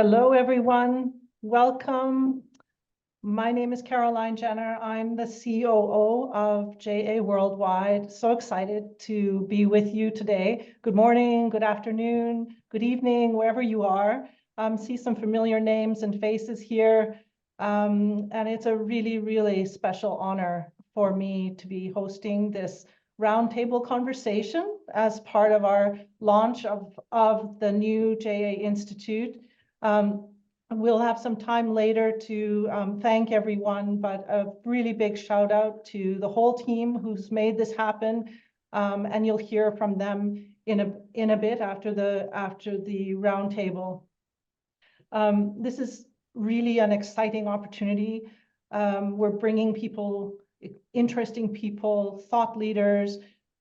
Hello, everyone. Welcome. My name is Caroline Jenner. I'm the COO of JA Worldwide. So excited to be with you today. Good morning, good afternoon, good evening, wherever you are. See some familiar names and faces here. And it's a really, really special honor for me to be hosting this roundtable conversation as part of our launch of the new JA Institute. We'll have some time later to thank everyone, but a really big shout out to the whole team who's made this happen. And you'll hear from them in a bit after the roundtable. This is really an exciting opportunity. We're bringing people, interesting people, thought leaders,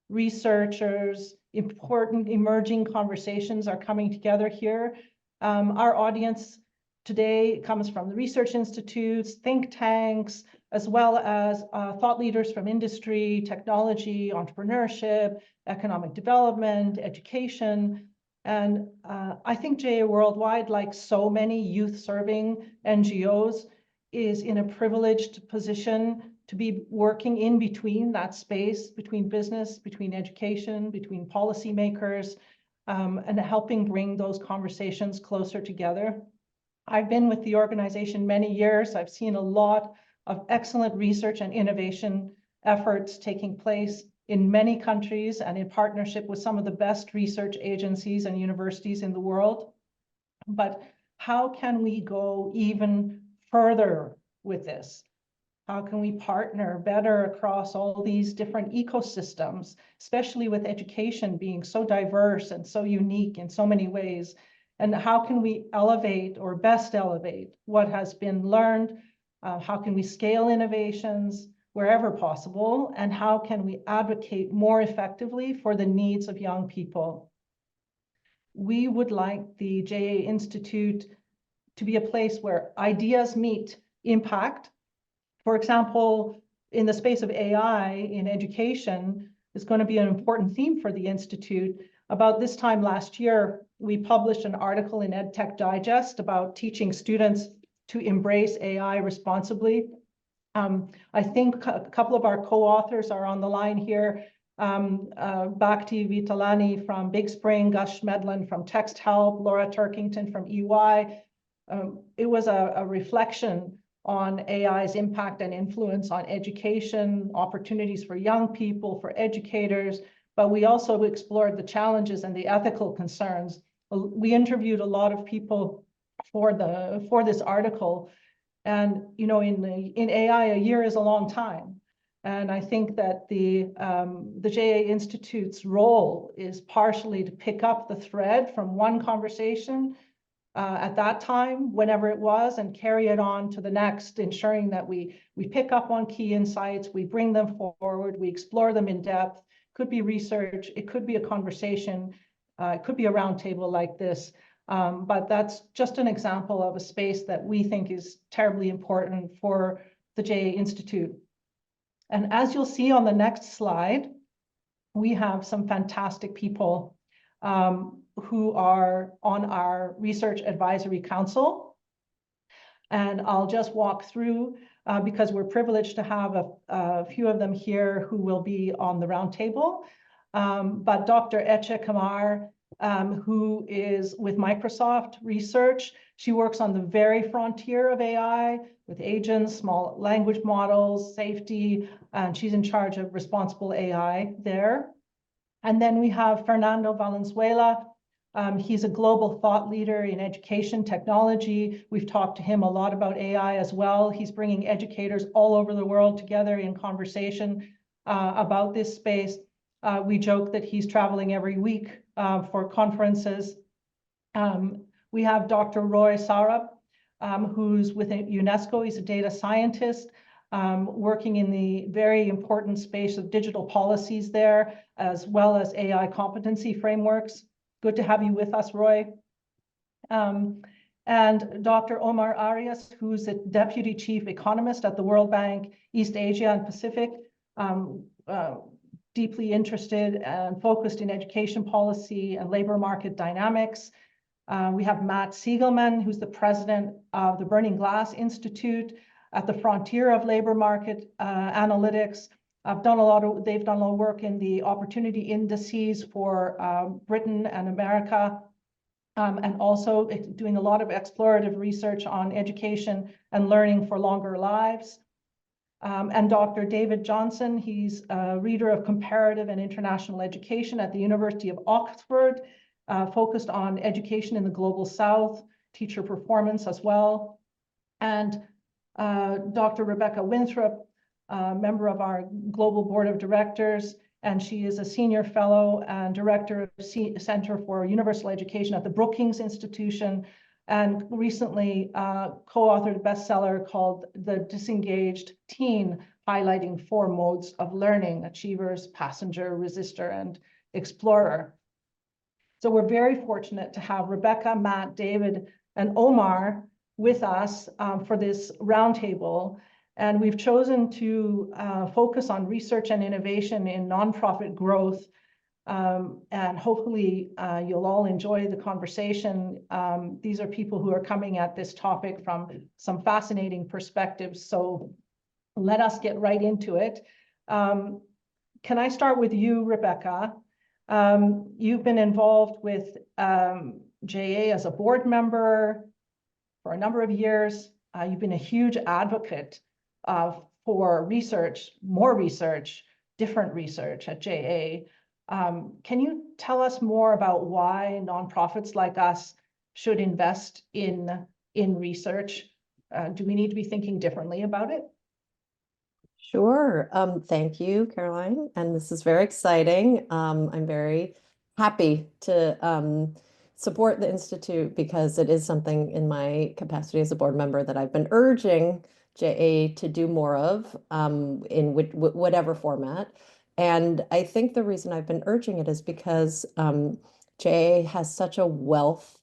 researchers, important emerging conversations are coming together here. Our audience today comes from the research institutes, think tanks, as well as thought leaders from industry, technology, entrepreneurship, economic development, education. And I think JA Worldwide, like so many youth-serving NGOs, is in a privileged position to be working in between that space, between business, between education, between policymakers, and helping bring those conversations closer together. I've been with the organization many years. I've seen a lot of excellent research and innovation efforts taking place in many countries and in partnership with some of the best research agencies and universities in the world. But how can we go even further with this? How can we partner better across all these different ecosystems, especially with education being so diverse and so unique in so many ways? And how can we elevate or best elevate what has been learned? How can we scale innovations wherever possible? And how can we advocate more effectively for the needs of young people? We would like the JA Institute to be a place where ideas meet impact. For example, in the space of AI in education, is going to be an important theme for the Institute. About this time last year, we published an article in EdTech Digest about teaching students to embrace AI responsibly. I think a couple of our co-authors are on the line here. Bhakti Vitalani from Big Spring, Gus Schmedlin from Text Help, Laura Turkington from EY. It was a reflection on AI's impact and influence on education, opportunities for young people, for educators, but we also explored the challenges and the ethical concerns. We interviewed a lot of people for this article, and you know, in AI, a year is a long time, and I think that the JA Institute's role is partially to pick up the thread from one conversation at that time, whenever it was, and carry it on to the next, ensuring that we pick up on key insights, we bring them forward, we explore them in depth. Could be research, it could be a conversation, it could be a roundtable like this, but that's just an example of a space that we think is terribly important for the JA Institute. And as you'll see on the next slide, we have some fantastic people who are on our Research Advisory Council. And I'll just walk through because we're privileged to have a few of them here who will be on the roundtable. But Dr. Etche Kamar, who is with Microsoft Research, she works on the very frontier of AI with agents, small language models, safety, and she's in charge of responsible AI there. And then we have Fernando Valenzuela. He's a global thought leader in education technology. We've talked to him a lot about AI as well. He's bringing educators all over the world together in conversation about this space. We joke that he's traveling every week for conferences. We have Dr. Roy Saurabh, who's with UNESCO. He's a data scientist, working in the very important space of digital policies there, as well as AI competency frameworks. Good to have you with us, Roy. And Dr. Omar Arias, who's a Deputy Chief Economist at the World Bank, East Asia and Pacific, deeply interested and focused in education policy and labor market dynamics. We have Matt Siegelman, who's the president of the Burning Glass Institute at the frontier of labor market analytics. They've done a lot of work in the opportunity indices for Britain and America, and also doing a lot of explorative research on education and learning for longer lives. And Dr. David Johnson, he's a reader of comparative and international education at the University of Oxford, focused on education in the global South, teacher performance as well. And Dr. Rebecca Winthrop, member of our global board of directors, and she is a senior fellow and director of Center for Universal Education at the Brookings Institution, and recently co-authored a bestseller called The Disengaged Teen, highlighting 4 modes of learning: achievers, passenger, resistor, and explorer. So we're very fortunate to have Rebecca, Matt, David, and Omar with us for this roundtable. And we've chosen to focus on research and innovation in nonprofit growth. And hopefully you'll all enjoy the conversation. These are people who are coming at this topic from some fascinating perspectives. So let us get right into it. Can I start with you, Rebecca? You've been involved with JA as a board member for a number of years. You've been a huge advocate for research, more research, different research at JA. Can you tell us more about why nonprofits like us should invest in research? Do we need to be thinking differently about it? Sure. Thank you, Caroline. And this is very exciting. I'm very happy to support the Institute because it is something in my capacity as a board member that I've been urging JA to do more of in whatever format. And I think the reason I've been urging it is because JA has such a wealth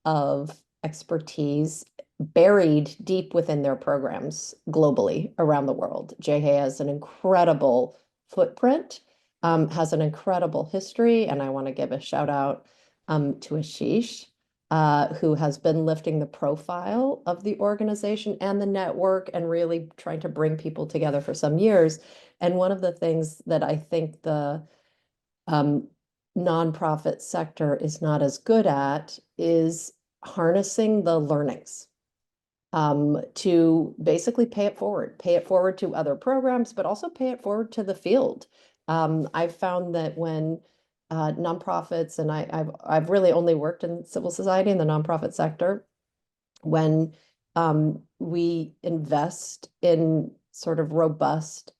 of expertise buried deep within their programs globally around the world. JA has an incredible footprint, has an incredible history, and I want to give a shout out to Ashish, who has been lifting the profile of the organization and the network and really trying to bring people together for some years. And one of the things that I think the nonprofit sector is not as good at is harnessing the learnings to basically pay it forward to other programs, but also pay it forward to the field. I've found that when nonprofits, and I've really only worked in civil society in the nonprofit sector, when we invest in sort of robust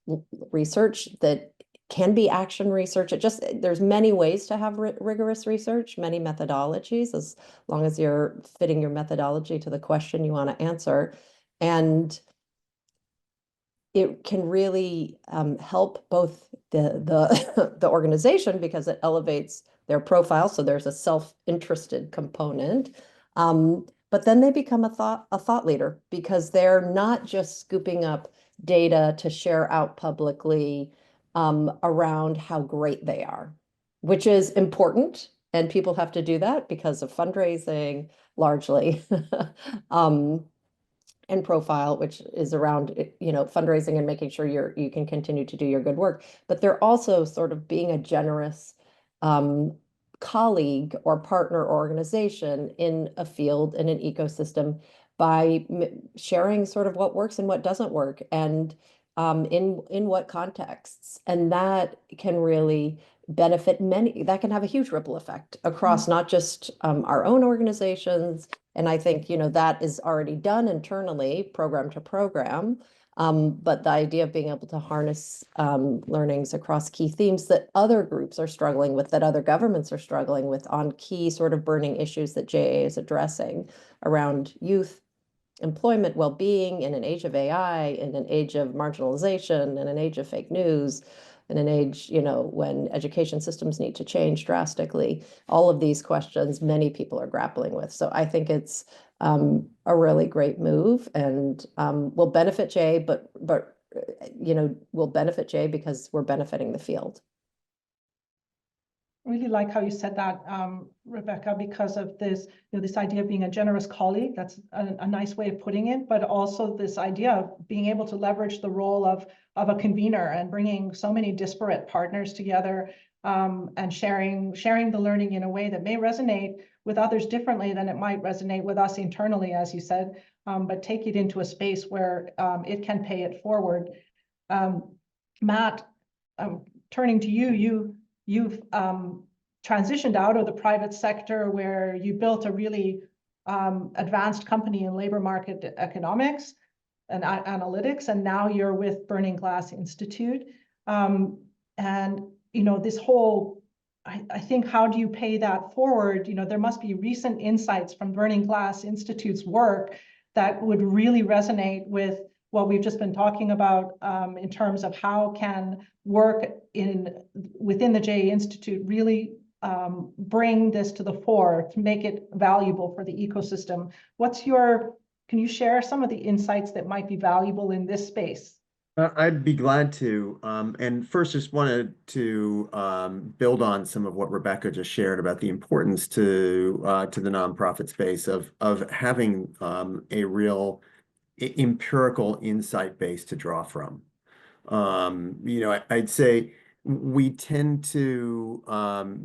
research that can be action research. There's many ways to have rigorous research, many methodologies, as long as you're fitting your methodology to the question you want to answer. And it can really help both the organization because it elevates their profile. So there's a self-interested component. But then they become a thought leader because they're not just scooping up data to share out publicly around how great they are, which is important. And people have to do that because of fundraising largely. And profile, which is around, fundraising and making sure you can continue to do your good work. But they're also sort of being a generous colleague or partner organization in a field, in an ecosystem, by sharing sort of what works and what doesn't work, and in what contexts. And that can really benefit many. That can have a huge ripple effect across not just our own organizations. And I think, that is already done internally, program to program. But the idea of being able to harness learnings across key themes that other groups are struggling with, that other governments are struggling with, on key sort of burning issues that JA is addressing around youth employment, well-being, in an age of AI, in an age of marginalization, in an age of fake news, in an age, when education systems need to change drastically. All of these questions many people are grappling with. So I think it's a really great move, and will benefit JA, but will benefit JA because we're benefiting the field. really like how you said that, Rebecca, because of this, this idea of being a generous colleague. That's a nice way of putting it, but also this idea of being able to leverage the role of a convener and bringing so many disparate partners together, and sharing the learning in a way that may resonate with others differently than it might resonate with us internally, as you said, but take it into a space where it can pay it forward. Matt, turning to you, you've transitioned out of the private sector where you built a really advanced company in labor market economics and analytics, and now you're with Burning Glass Institute. And this whole, I think, how do you pay that forward? There must be recent insights from Burning Glass Institute's work that would really resonate with what we've just been talking about, in terms of how can work within the JA Institute really bring this to the fore to make it valuable for the ecosystem. Can you share some of the insights that might be valuable in this space? I'd be glad to. And first, just wanted to build on some of what Rebecca just shared about the importance to the nonprofit space of having a real empirical insight base to draw from. I'd say we tend to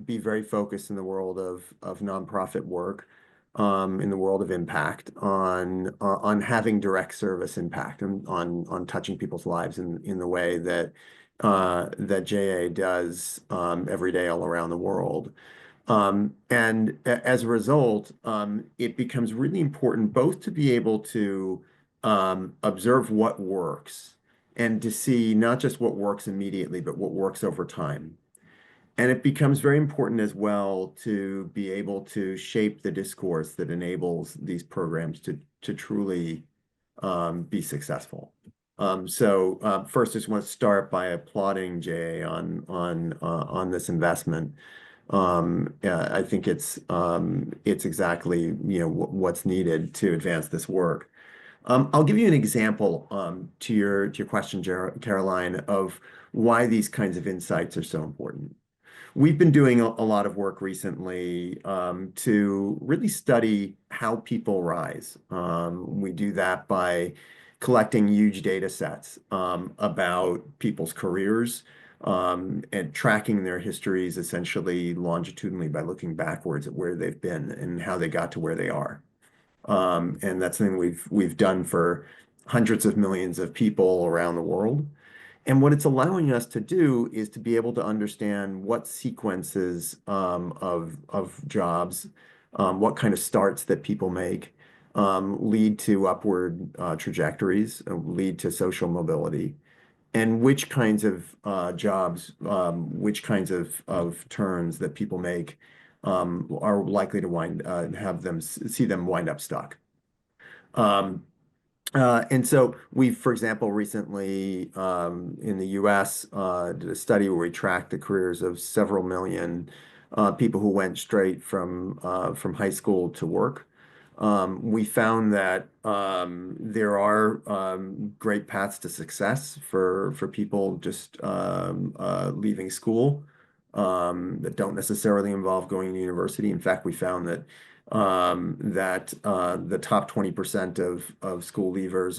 be very focused in the world of nonprofit work, in the world of impact, on having direct service impact and on touching people's lives in the way that that JA does every day all around the world. And as a result, it becomes really important both to be able to observe what works and to see not just what works immediately, but what works over time. And it becomes very important as well to be able to shape the discourse that enables these programs to truly be successful. First, I just want to start by applauding Jay on this investment. I think it's exactly what's needed to advance this work. I'll give you an example to your question, Caroline, of why these kinds of insights are so important. We've been doing a lot of work recently to really study how people rise. We do that by collecting huge data sets about people's careers, and tracking their histories essentially longitudinally by looking backwards at where they've been and how they got to where they are. And that's something we've done for hundreds of millions of people around the world. And what it's allowing us to do is to be able to understand what sequences of jobs, what kind of starts that people make, lead to upward trajectories, lead to social mobility, and which kinds of jobs, which kinds of turns that people make are likely to see them wind up stuck. And so we, for example, recently in the US did a study where we tracked the careers of several million people who went straight from high school to work. We found that there are great paths to success for people just leaving school that don't necessarily involve going to university. In fact, we found that the top 20% of school leavers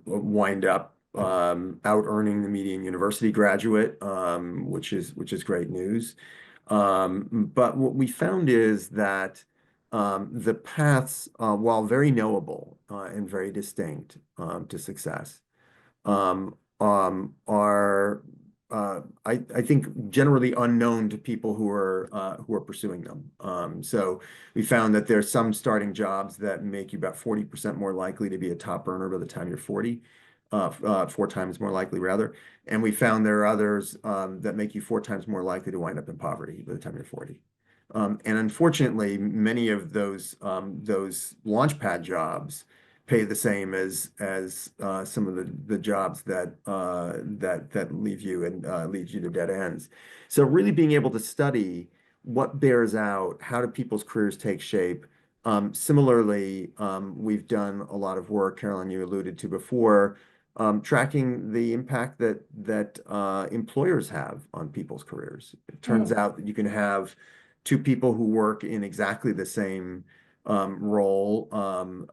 wind up out earning the median university graduate, which is great news. But what we found is that the paths, while very knowable and very distinct to success, are I think generally unknown to people who are pursuing them. So we found that there's some starting jobs that make you about 40% more likely to be a top earner by the time you're 40, 4 times more likely rather. And we found there are others that make you 4 times more likely to wind up in poverty by the time you're 40. And unfortunately, many of those launchpad jobs pay the same as some of the jobs that leave you and leads you to dead ends. So really being able to study what bears out, how do people's careers take shape. Similarly, we've done a lot of work, Caroline, you alluded to before, tracking the impact that employers have on people's careers. It turns out that you can have two people who work in exactly the same role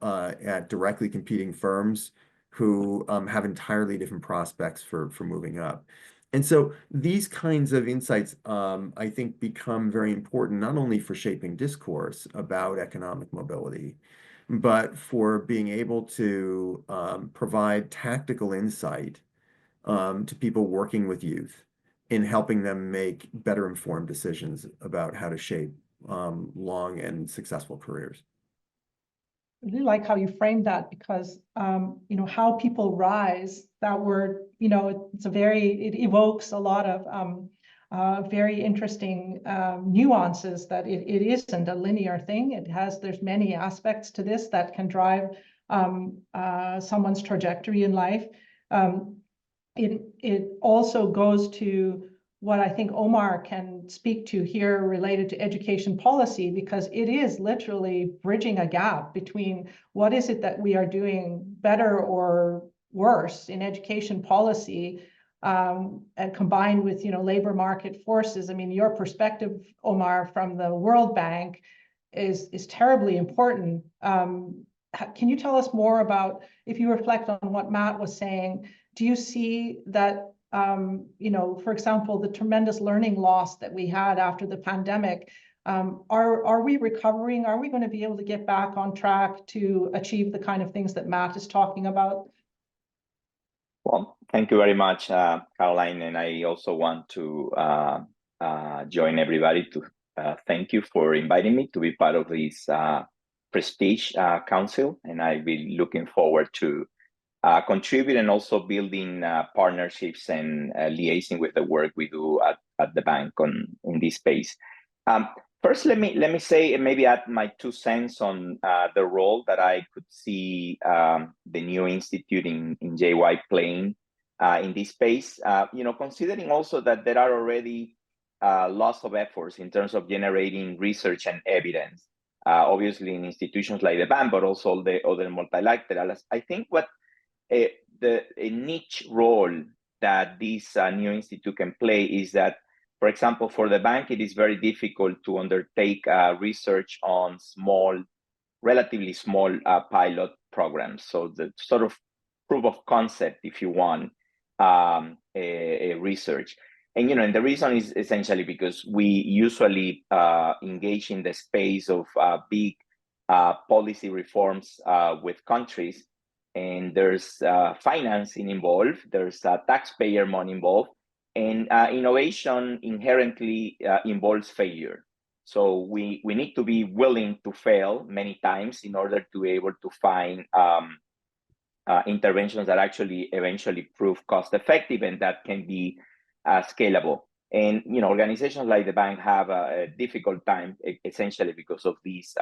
at directly competing firms who have entirely different prospects for moving up. And so these kinds of insights, I think, become very important, not only for shaping discourse about economic mobility, but for being able to provide tactical insight to people working with youth in helping them make better informed decisions about how to shape long and successful careers. I really like how you framed that because, you know, how people rise, that word, you know, it evokes a lot of very interesting nuances that it isn't a linear thing. There's many aspects to this that can drive someone's trajectory in life. It also goes to what I think Omar can speak to here related to education policy, because it is literally bridging a gap between what is it that we are doing better or worse in education policy, and combined with, you know, labor market forces. I mean, your perspective, Omar, from the World Bank is terribly important. Can you tell us more about, if you reflect on what Matt was saying, do you see that, you know, for example, the tremendous learning loss that we had after the pandemic, are we recovering? Are we going to be able to get back on track to achieve the kind of things that Matt is talking about? Well, thank you very much, Caroline. And I also want to join everybody to thank you for inviting me to be part of this Prestige Council. And I'll be looking forward to contribute and also building partnerships and liaising with the work we do at the bank in this space. First, let me say and maybe add my 2 cents on the role that I could see the new institute in JY playing in this space. You know, considering also that there are already lots of efforts in terms of generating research and evidence, obviously in institutions like the bank, but also the other multilaterals. I think what a niche role that this new institute can play is that, for example, for the bank, it is very difficult to undertake research on relatively small pilot programs. So the sort of proof of concept, if you want, a research. And, you know, and the reason is essentially because we usually engage in the space of big policy reforms with countries, and there's financing involved, there's taxpayer money involved, and innovation inherently involves failure. So we need to be willing to fail many times in order to be able to find interventions that actually eventually prove cost effective and that can be scalable. And, you know, organizations like the bank have a difficult time essentially because of these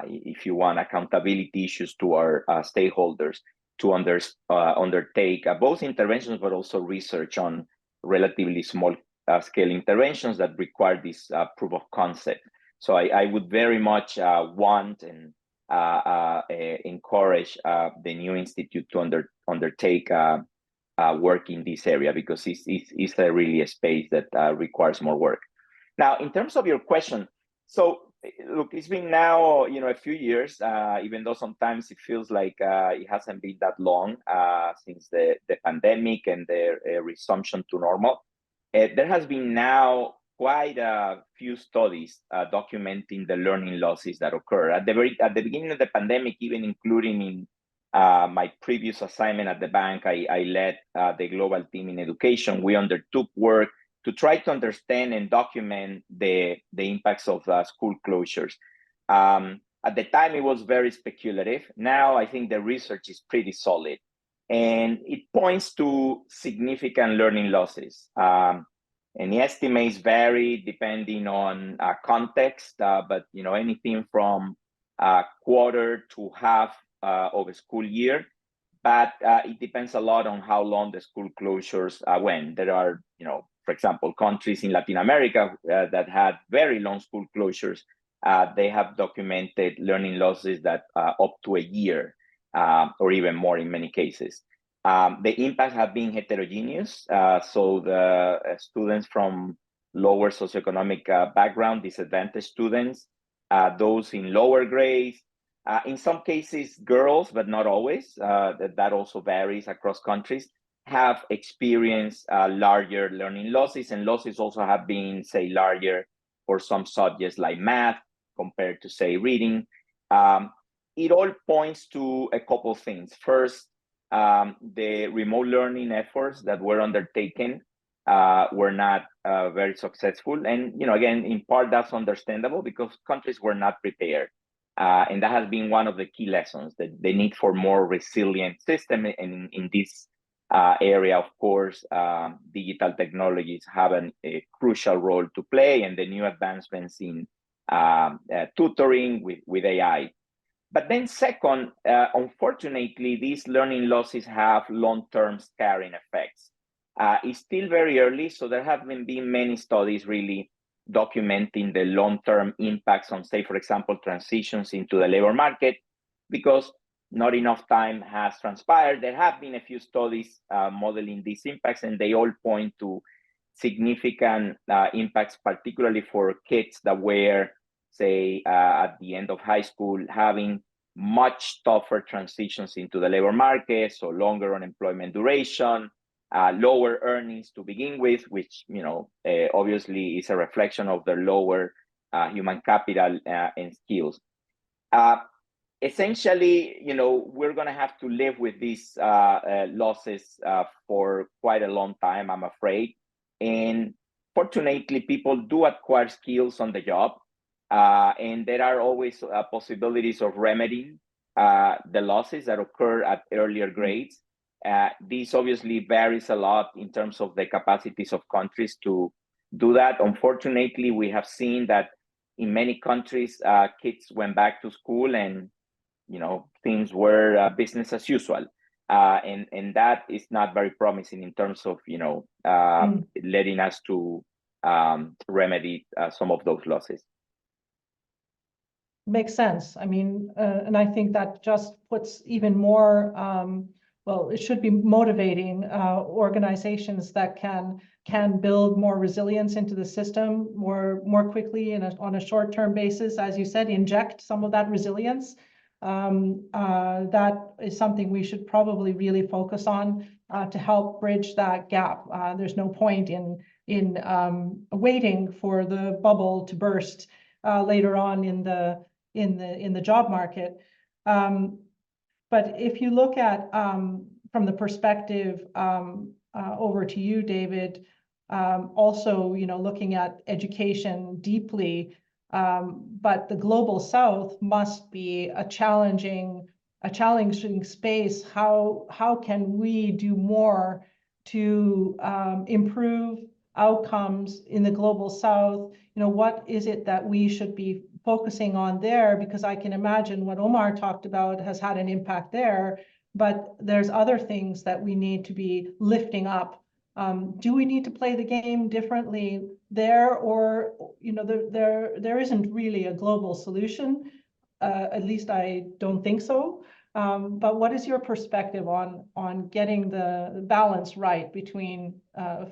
if you want, accountability issues to our stakeholders to undertake both interventions, but also research on relatively small scale interventions that require this proof of concept. So I would very much want and encourage the new institute to undertake work in this area, because it's really a space that requires more work. Now, in terms of your question, so look, it's been now, you know, a few years, even though sometimes it feels like it hasn't been that long since the pandemic and the resumption to normal. There has been now quite a few studies documenting the learning losses that occur. At the beginning of the pandemic, even including in my previous assignment at the bank, I led the global team in education. We undertook work to try to understand and document the impacts of school closures. At the time, it was very speculative. Now, I think the research is pretty solid, and it points to significant learning losses. And the estimates vary depending on context, but you know, anything from a quarter to half of a school year. But it depends a lot on how long the school closures went. There are, you know, for example, countries in Latin America that had very long school closures. They have documented learning losses that up to a year or even more in many cases. The impacts have been heterogeneous. So the students from lower socioeconomic background, disadvantaged students, those in lower grades, in some cases girls, but not always, that also varies across countries, have experienced larger learning losses, and losses also have been, say, larger for some subjects like math compared to, say, reading. It all points to a couple of things. First, the remote learning efforts that were undertaken were not very successful. And, again, in part that's understandable because countries were not prepared. And that has been one of the key lessons, that the need for more resilient system. And in this area, of course, digital technologies have a crucial role to play, and the new advancements in tutoring with AI. But then second, unfortunately, these learning losses have long-term scarring effects. It's still very early, so there haven't been many studies really documenting the long-term impacts on, say, for example, transitions into the labor market, because not enough time has transpired. There have been a few studies modeling these impacts, and they all point to significant impacts, particularly for kids that were, say, at the end of high school, having much tougher transitions into the labor market, so longer unemployment duration, lower earnings to begin with, which obviously is a reflection of their lower human capital and skills. Essentially, we're going to have to live with these losses for quite a long time, I'm afraid. And fortunately, people do acquire skills on the job. And there are always possibilities of remedying the losses that occur at earlier grades. This obviously varies a lot in terms of the capacities of countries to do that. Unfortunately, we have seen that in many countries, kids went back to school and things were business as usual. And that is not very promising in terms of letting us to remedy some of those losses. Makes sense. I mean, and I think that just puts even more, well, it should be motivating organizations that can build more resilience into the system more quickly and on a short-term basis, as you said, inject some of that resilience. That is something we should probably really focus on to help bridge that gap. There's no point in waiting for the bubble to burst later on in the job market. But if you look at from the perspective over to you, David, also looking at education deeply, but the global South must be a challenging space. How can we do more to improve outcomes in the global South? What is it that we should be focusing on there? Because I can imagine what Omar talked about has had an impact there, but there's other things that we need to be lifting up. Do we need to play the game differently there, or there isn't really a global solution? At least I don't think so. But what is your perspective on getting the balance right between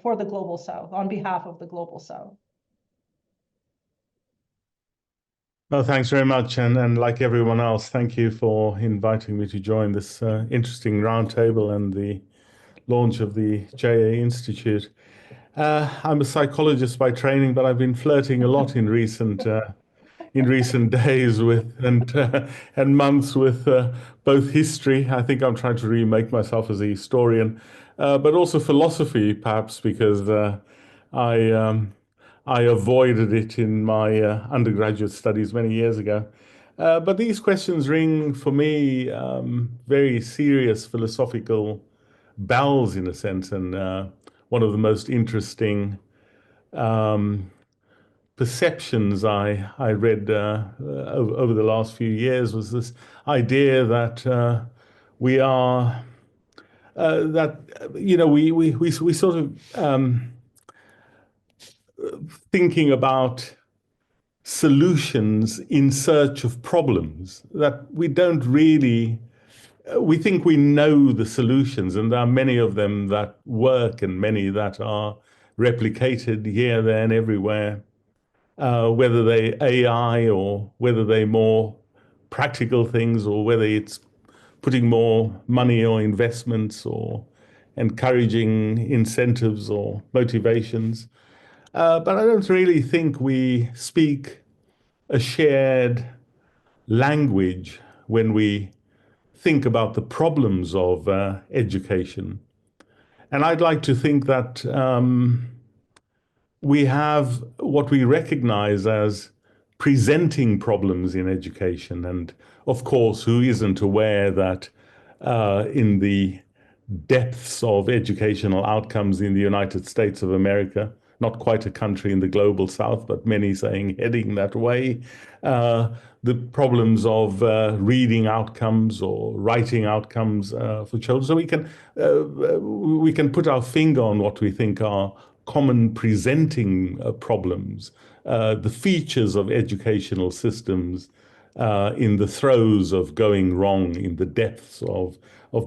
for the global South, on behalf of the global South? No, thanks very much. And like everyone else, thank you for inviting me to join this interesting roundtable and the launch of the JA Institute. I'm a psychologist by training, but I've been flirting a lot in recent days with and months with both history. I think I'm trying to remake myself as a historian, but also philosophy, perhaps because I avoided it in my undergraduate studies many years ago. But these questions ring for me very serious philosophical bells, in a sense, and one of the most interesting perceptions I read over the last few years was this idea that we are we sort of thinking about solutions in search of problems, that we don't really we think we know the solutions, and there are many of them that work and many that are replicated here, there, and everywhere. Whether they AI or whether they more practical things, or whether it's putting more money or investments or encouraging incentives or motivations. But I don't really think we speak a shared language when we think about the problems of education. And I'd like to think that we have what we recognize as presenting problems in education. And of course, who isn't aware that in the depths of educational outcomes in the United States of America, not quite a country in the global south, but many saying heading that way, the problems of reading outcomes or writing outcomes for children. So we can put our finger on what we think are common presenting problems, the features of educational systems in the throes of going wrong, in the depths of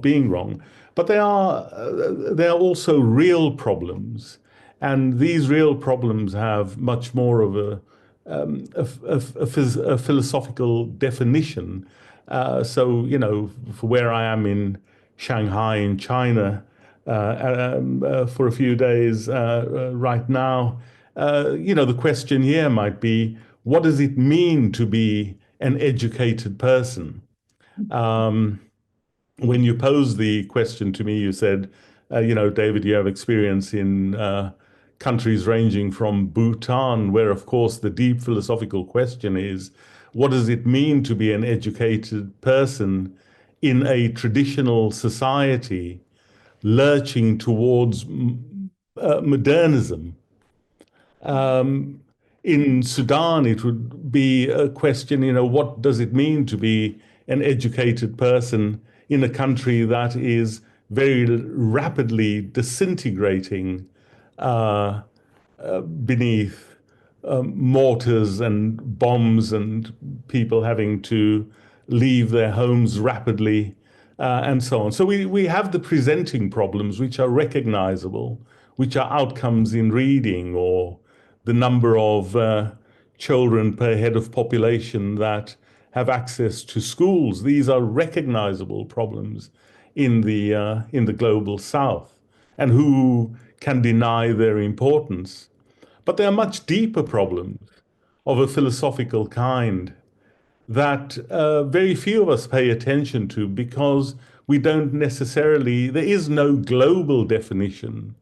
being wrong. But there are also real problems, and these real problems have much more of a philosophical definition. So, you know, for where I am in Shanghai in China for a few days right now, you know, the question here might be, what does it mean to be an educated person? When you posed the question to me, you said, you know, David, you have experience in countries ranging from Bhutan, where, of course, the deep philosophical question is, what does it mean to be an educated person in a traditional society lurching towards modernism? In Sudan, it would be a question, you know, what does it mean to be an educated person in a country that is very rapidly disintegrating beneath mortars and bombs and people having to leave their homes rapidly and so on. So we have the presenting problems which are recognizable, which are outcomes in reading or the number of children per head of population that have access to schools. These are recognizable problems in the global south, and who can deny their importance? But there are much deeper problems of a philosophical kind that very few of us pay attention to, because we don't necessarily, there is no global definition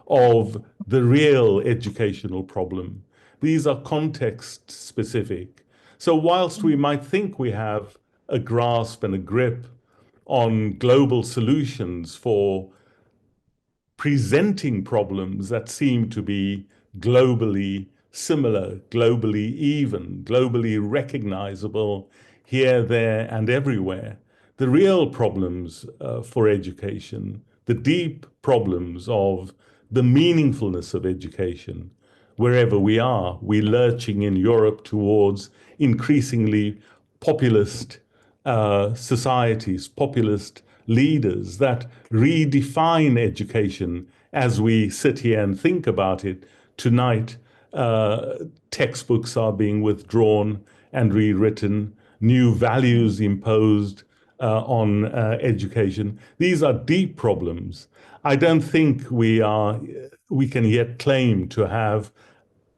of the real educational problem. These are context specific. So whilst we might think we have a grasp and a grip on global solutions for presenting problems that seem to be globally similar, globally even, globally recognizable here, there, and everywhere. The real problems for education, the deep problems of the meaningfulness of education, wherever we are, we're lurching in Europe towards increasingly populist societies, populist leaders that redefine education as we sit here and think about it. Tonight, textbooks are being withdrawn and rewritten, new values imposed on education. These are deep problems. I don't think we can yet claim to have,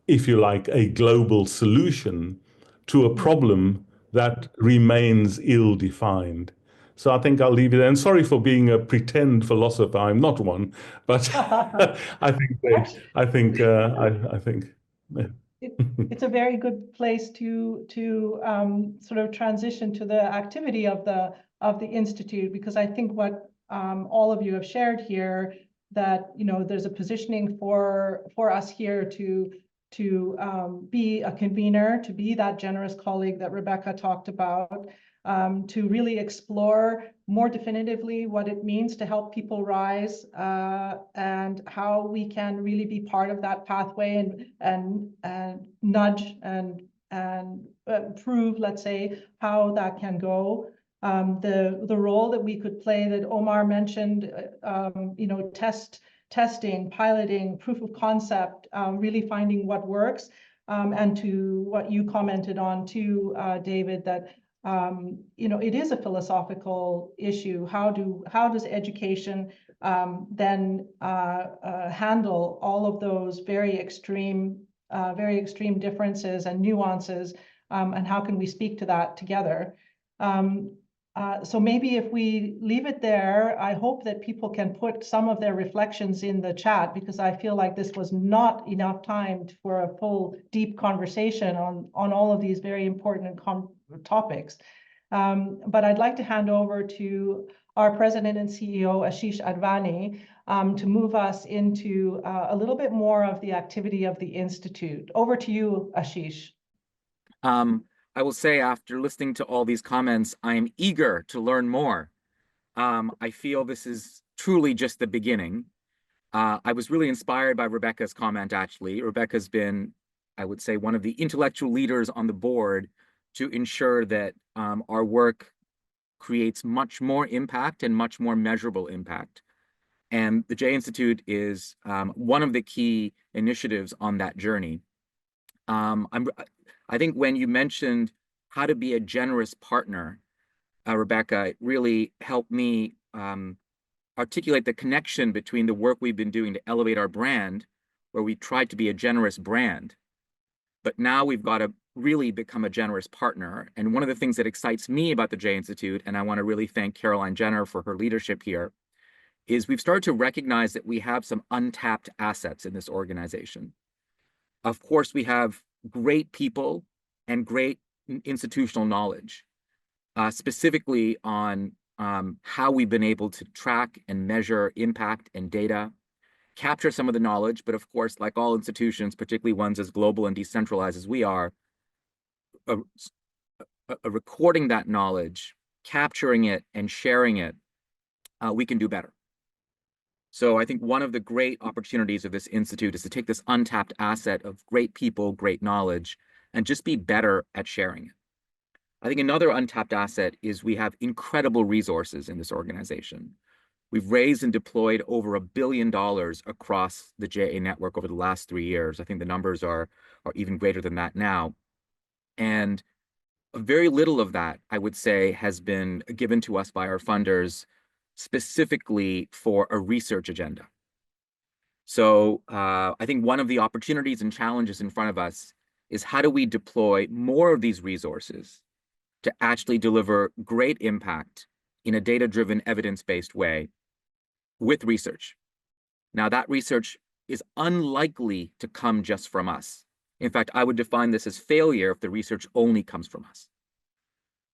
if you like, a global solution to a problem that remains ill-defined. So I think I'll leave it there. And sorry for being a pretend philosopher. I'm not one, but I think. It's a very good place to sort of transition to the activity of the institute, because I think what all of you have shared here, that there's a positioning for us here to be a convener, to be that generous colleague that Rebecca talked about, to really explore more definitively what it means to help people rise, and how we can really be part of that pathway and nudge and prove, let's say, how that can go. the role that we could play that Omar mentioned, testing, piloting, proof of concept, really finding what works, and to what you commented on too, David, that it is a philosophical issue. How does education then handle all of those very extreme differences and nuances, and how can we speak to that together? So maybe if we leave it there, I hope that people can put some of their reflections in the chat, because I feel like this was not enough time for a full, deep conversation on all of these very important topics. But I'd like to hand over to our President and CEO, Ashish Advani, to move us into a little bit more of the activity of the Institute. Over to you, Ashish. I will say, after listening to all these comments, I am eager to learn more. I feel this is truly just the beginning. I was really inspired by Rebecca's comment, actually. Rebecca's been, I would say, one of the intellectual leaders on the board to ensure that our work creates much more impact and much more measurable impact. And the J Institute is one of the key initiatives on that journey. I think when you mentioned how to be a generous partner, Rebecca, it really helped me articulate the connection between the work we've been doing to elevate our brand, where we tried to be a generous brand, but now we've got to really become a generous partner. And one of the things that excites me about the J Institute, and I want to really thank Caroline Jenner for her leadership here, is we've started to recognize that we have some untapped assets in this organization. Of course, we have great people and great institutional knowledge, specifically on how we've been able to track and measure impact and data, capture some of the knowledge, but of course, like all institutions, particularly ones as global and decentralized as we are, recording that knowledge, capturing it and sharing it, we can do better. So I think one of the great opportunities of this institute is to take this untapped asset of great people, great knowledge, and just be better at sharing it. I think another untapped asset is we have incredible resources in this organization. We've raised and deployed over $1 billion across the JA network over the last 3 years. I think the numbers are even greater than that now. And very little of that, I would say, has been given to us by our funders specifically for a research agenda. So I think one of the opportunities and challenges in front of us is how do we deploy more of these resources to actually deliver great impact in a data-driven, evidence-based way with research. Now, that research is unlikely to come just from us. In fact, I would define this as failure if the research only comes from us.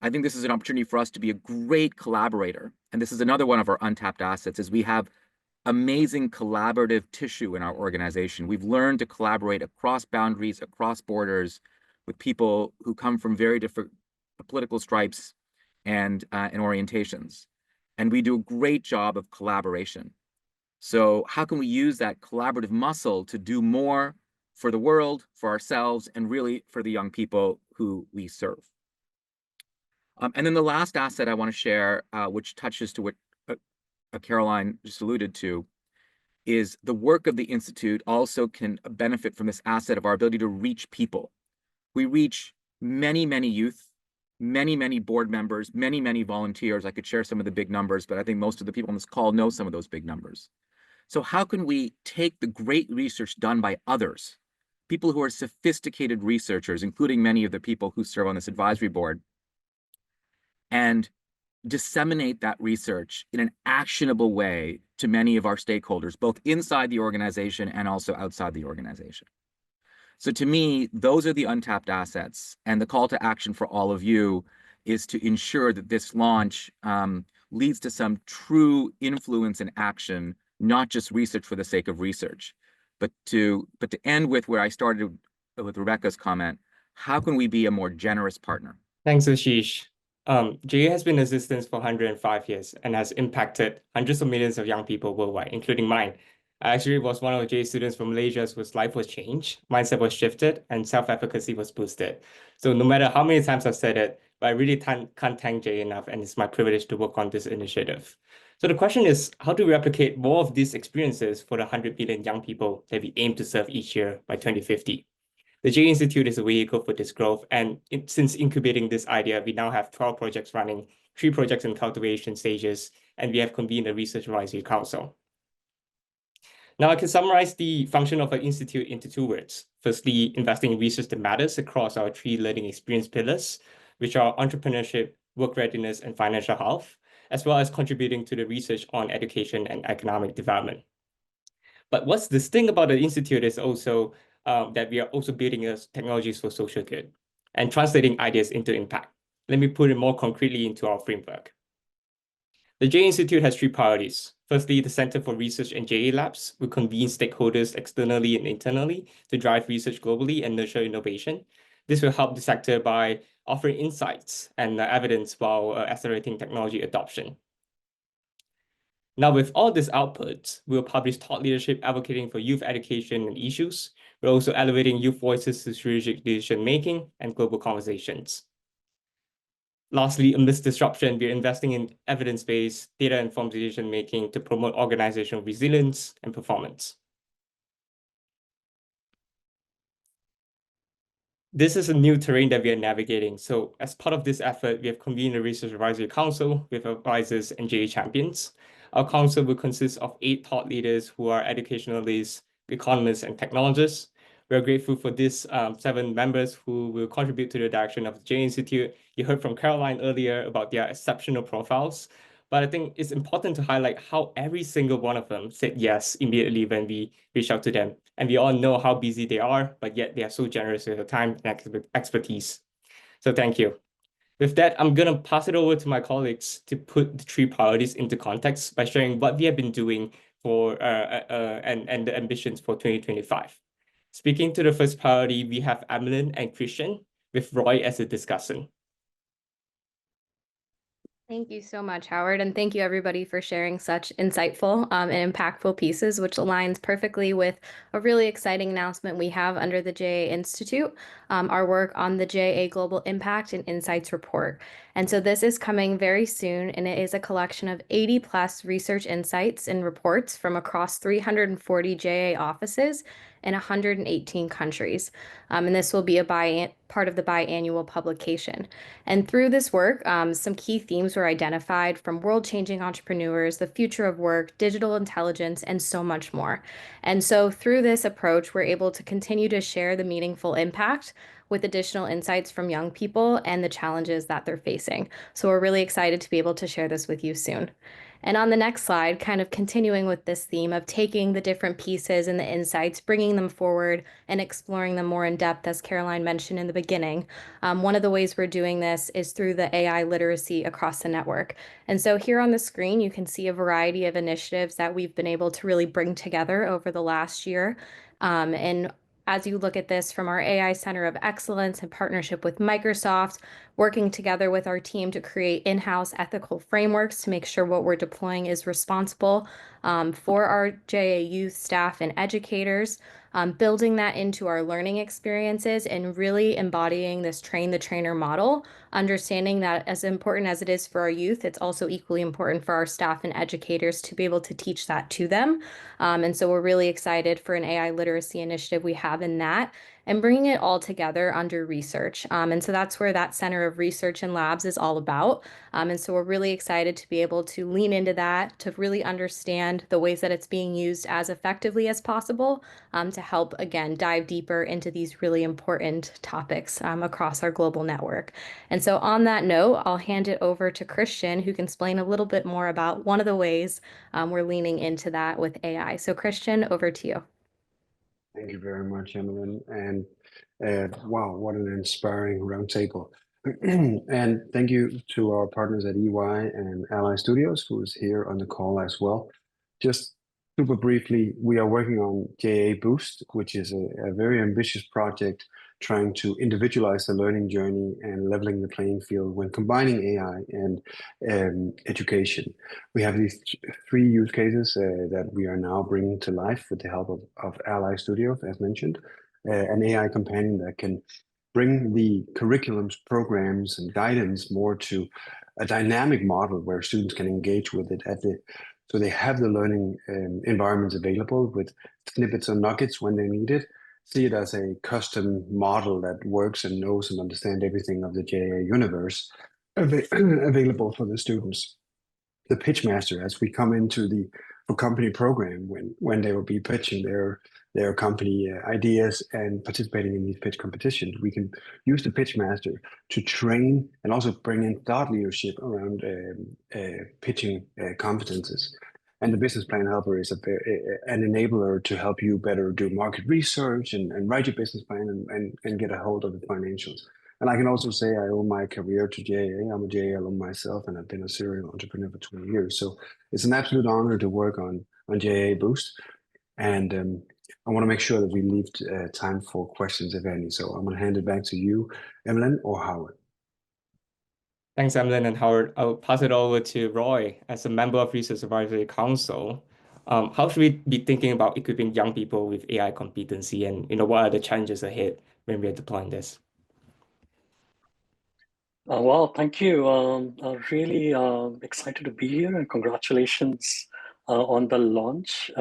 I think this is an opportunity for us to be a great collaborator. And this is another one of our untapped assets, is we have amazing collaborative tissue in our organization. We've learned to collaborate across boundaries, across borders, with people who come from very different political stripes and orientations. And we do a great job of collaboration. So how can we use that collaborative muscle to do more for the world, for ourselves, and really for the young people who we serve? And then the last asset I want to share, which touches to what Caroline just alluded to, is the work of the Institute also can benefit from this asset of our ability to reach people. We reach many, many youth, many, many board members, many, many volunteers. I could share some of the big numbers, but I think most of the people on this call know some of those big numbers. So how can we take the great research done by others, people who are sophisticated researchers, including many of the people who serve on this advisory board, and disseminate that research in an actionable way to many of our stakeholders, both inside the organization and also outside the organization? So to me, those are the untapped assets. And the call to action for all of you is to ensure that this launch leads to some true influence and action, not just research for the sake of research, but to end with where I started with Rebecca's comment: how can we be a more generous partner? Thanks, Ashish. JA has been in existence for 105 years and has impacted hundreds of millions of young people worldwide, including mine. I actually was one of the JA students from Malaysia whose life was changed, mindset was shifted, and self-efficacy was boosted. So no matter how many times I've said it, but I really can't thank Jay enough, and it's my privilege to work on this initiative. So the question is, how do we replicate more of these experiences for the 100 million young people that we aim to serve each year by 2050? The J Institute is a vehicle for this growth, and since incubating this idea, we now have 12 projects running, 3 projects in cultivation stages, and we have convened a research advisory council. Now I can summarize the function of our institute into 2 words. Firstly, investing in research that matters across our 3 learning experience pillars, which are entrepreneurship, work readiness, and financial health, as well as contributing to the research on education and economic development. But what's distinct about the institute is also that we are also building technologies for social good and translating ideas into impact. Let me put it more concretely into our framework. The J Institute has 3 priorities. Firstly, the Center for Research and JA Labs will convene stakeholders externally and internally to drive research globally and nurture innovation. This will help the sector by offering insights and evidence while accelerating technology adoption. Now, with all this output, we'll publish thought leadership advocating for youth education and issues. We're also elevating youth voices to strategic decision-making and global conversations. Lastly, amidst disruption, we're investing in evidence-based, data-informed decision-making to promote organizational resilience and performance. This is a new terrain that we are navigating. So as part of this effort, we have convened a research advisory council with advisors and JA champions. Our council will consist of 8 thought leaders who are educationalists, economists, and technologists. We're grateful for these 7 members who will contribute to the direction of the J Institute. You heard from Caroline earlier about their exceptional profiles, but I think it's important to highlight how every single one of them said yes immediately when we reached out to them. And we all know how busy they are, but yet they are so generous with their time and expertise. So thank you. With that, I'm going to pass it over to my colleagues to put the 3 priorities into context by sharing what we have been doing for and the ambitions for 2025. Speaking to the first priority, we have Emmeline and Christian, with Roy as a discussant. Thank you so much, Howard, and thank you everybody for sharing such insightful and impactful pieces, which aligns perfectly with a really exciting announcement we have under the JA Institute, our work on the JA Global Impact and Insights Report. And so this is coming very soon, and it is a collection of 80+ research insights and reports from across 340 JA offices in 118 countries. And this will be a part of the biannual publication. And through this work, some key themes were identified from world-changing entrepreneurs, the future of work, digital intelligence, and so much more. And so through this approach, we're able to continue to share the meaningful impact with additional insights from young people and the challenges that they're facing. So we're really excited to be able to share this with you soon. And on the next slide, kind of continuing with this theme of taking the different pieces and the insights, bringing them forward and exploring them more in depth, as Caroline mentioned in the beginning. One of the ways we're doing this is through the AI literacy across the network. And so here on the screen, you can see a variety of initiatives that we've been able to really bring together over the last year. And as you look at this from our AI Center of Excellence in partnership with Microsoft, working together with our team to create in-house ethical frameworks to make sure what we're deploying is responsible for our JA youth staff and educators, building that into our learning experiences and really embodying this train the trainer model, understanding that as important as it is for our youth, it's also equally important for our staff and educators to be able to teach that to them. And so we're really excited for an AI literacy initiative we have in that, and bringing it all together under research. And so that's where that Center of Research and Labs is all about. And so we're really excited to be able to lean into that, to really understand the ways that it's being used as effectively as possible, to help, again, dive deeper into these really important topics across our global network. And so on that note, I'll hand it over to Christian, who can explain a little bit more about one of the ways we're leaning into that with AI. So Christian, over to you. Thank you very much, Emmeline. And wow, what an inspiring roundtable. And thank you to our partners at EY and Ally Studios, who is here on the call as well. Just super briefly, we are working on JA Boost, which is a very ambitious project trying to individualize the learning journey and leveling the playing field when combining AI and education. We have these 3 use cases that we are now bringing to life with the help of Ally Studios, as mentioned, an AI companion that can bring the curriculums, programs, and guidance more to a dynamic model where students can engage with it so they have the learning environments available with snippets or nuggets when they need it. See it as a custom model that works and knows and understands everything of the JA universe available for the students. The pitch master, as we come into the company program, when they will be pitching their company ideas and participating in these pitch competitions, we can use the pitch master to train and also bring in thought leadership around pitching competences. And the business plan helper is an enabler to help you better do market research and write your business plan and get a hold of the financials. And I can also say I owe my career to JA. I'm a JA alum myself, and I've been a serial entrepreneur for 20 years. So it's an absolute honor to work on JA Boost. And I want to make sure that we leave time for questions, if any. So I'm going to hand it back to you, Evelyn or Howard. Thanks, Emlyn and Howard. I'll pass it over to Roy as a member of Research Advisory Council. How should we be thinking about equipping young people with AI competency, and what are the challenges ahead when we are deploying this? Well, thank you. Really excited to be here, and congratulations on the launch.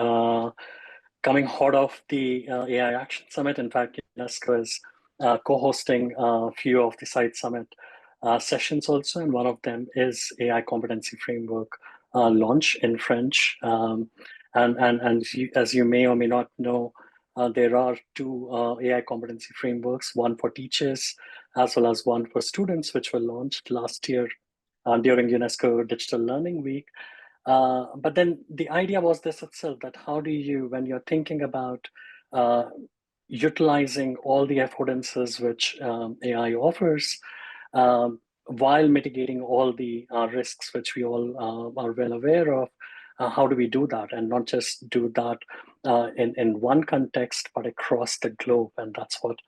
Coming hot off the AI Action Summit, in fact, UNESCO is co-hosting a few of the Site Summit sessions also, and one of them is AI Competency Framework launch in French. And as you may or may not know, there are two AI competency frameworks, one for teachers as well as one for students, which were launched last year during UNESCO Digital Learning Week. But then the idea was this itself, that how do you, when you're thinking about utilizing all the affordances which AI offers, while mitigating all the risks which we all are well aware of, how do we do that, and not just do that in one context, but across the globe? And that's what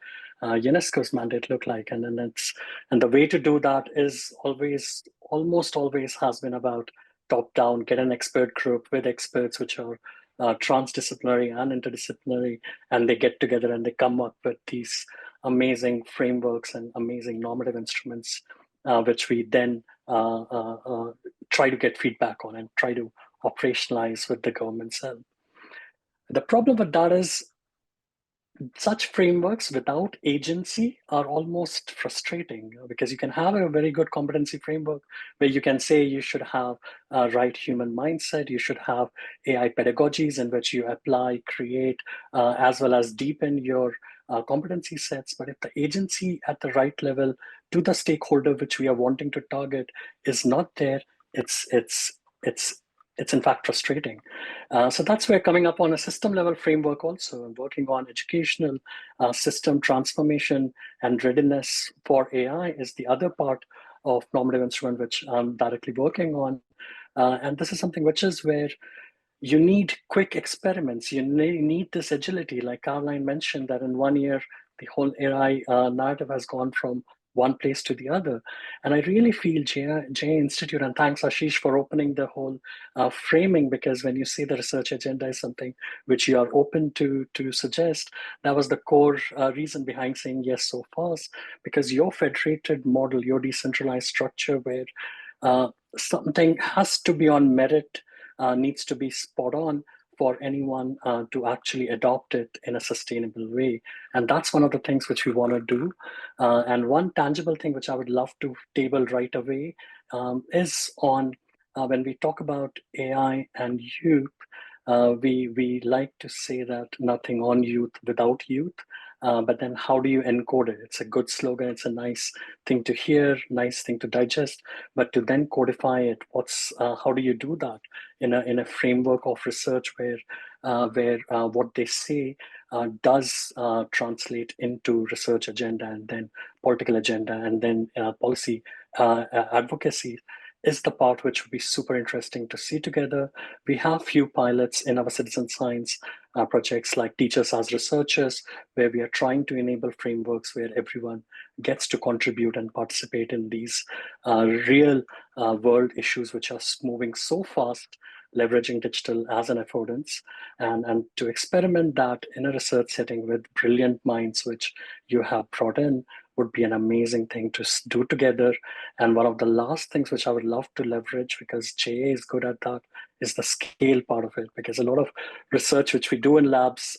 UNESCO's mandate look like. And the way to do that is almost always has been about top down, get an expert group with experts which are transdisciplinary and interdisciplinary, and they get together and they come up with these amazing frameworks and amazing normative instruments, which we then try to get feedback on and try to operationalize with the government's help. The problem with that is such frameworks without agency are almost frustrating, because you can have a very good competency framework where you can say you should have a right human mindset, you should have AI pedagogies in which you apply, create, as well as deepen your competency sets. But if the agency at the right level to the stakeholder which we are wanting to target is not there, it's in fact frustrating. So that's where coming up on a system level framework also, and working on educational system transformation and readiness for AI is the other part of normative instrument which I'm directly working on. And this is something which is where you need quick experiments. You need this agility, like Caroline mentioned, that in 1 year, the whole AI narrative has gone from one place to the other. And I really feel JA Institute, and thanks Ashish for opening the whole framing, because when you say the research agenda is something which you are open to suggest, that was the core reason behind saying yes so fast, because your federated model, your decentralized structure where something has to be on merit, needs to be spot on for anyone to actually adopt it in a sustainable way. And that's one of the things which we want to do. And one tangible thing which I would love to table right away is on when we talk about AI and youth, we like to say that nothing on youth without youth. But then how do you encode it? It's a good slogan. It's a nice thing to hear, nice thing to digest, but to then codify it, how do you do that in a framework of research where what they say does translate into research agenda, and then political agenda, and then policy advocacy is the part which would be super interesting to see together. We have few pilots in our citizen science projects like Teachers as Researchers, where we are trying to enable frameworks where everyone gets to contribute and participate in these real world issues which are moving so fast leveraging digital as an affordance, and to experiment that in a research setting with brilliant minds, which you have brought in, would be an amazing thing to do together. And one of the last things which I would love to leverage, because JA is good at that, is the scale part of it, because a lot of research which we do in labs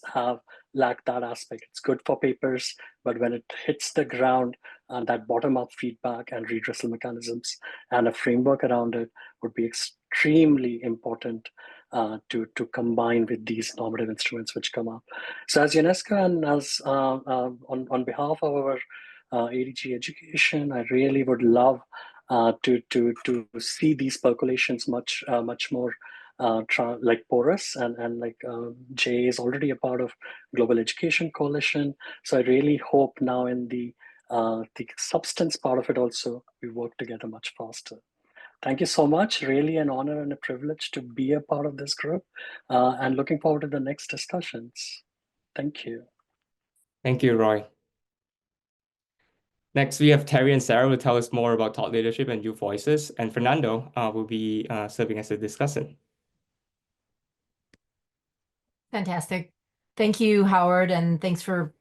lack that aspect. It's good for papers, but when it hits the ground, that bottom-up feedback and redressal mechanisms and a framework around it would be extremely important to combine with these normative instruments which come up. So as UNESCO and as on behalf of our ADG education, I really would love to see these percolations much more like porous, and like Jay is already a part of Global Education Coalition. So I really hope now in the substance part of it also, we work together much faster. Thank you so much. Really an honor and a privilege to be a part of this group, and looking forward to the next discussions. Thank you. Thank you, Roy. Next, we have Terry and Sarah who will tell us more about thought leadership and youth voices, and Fernando will be serving as a discussant. Fantastic. Thank you, Howard, and thanks for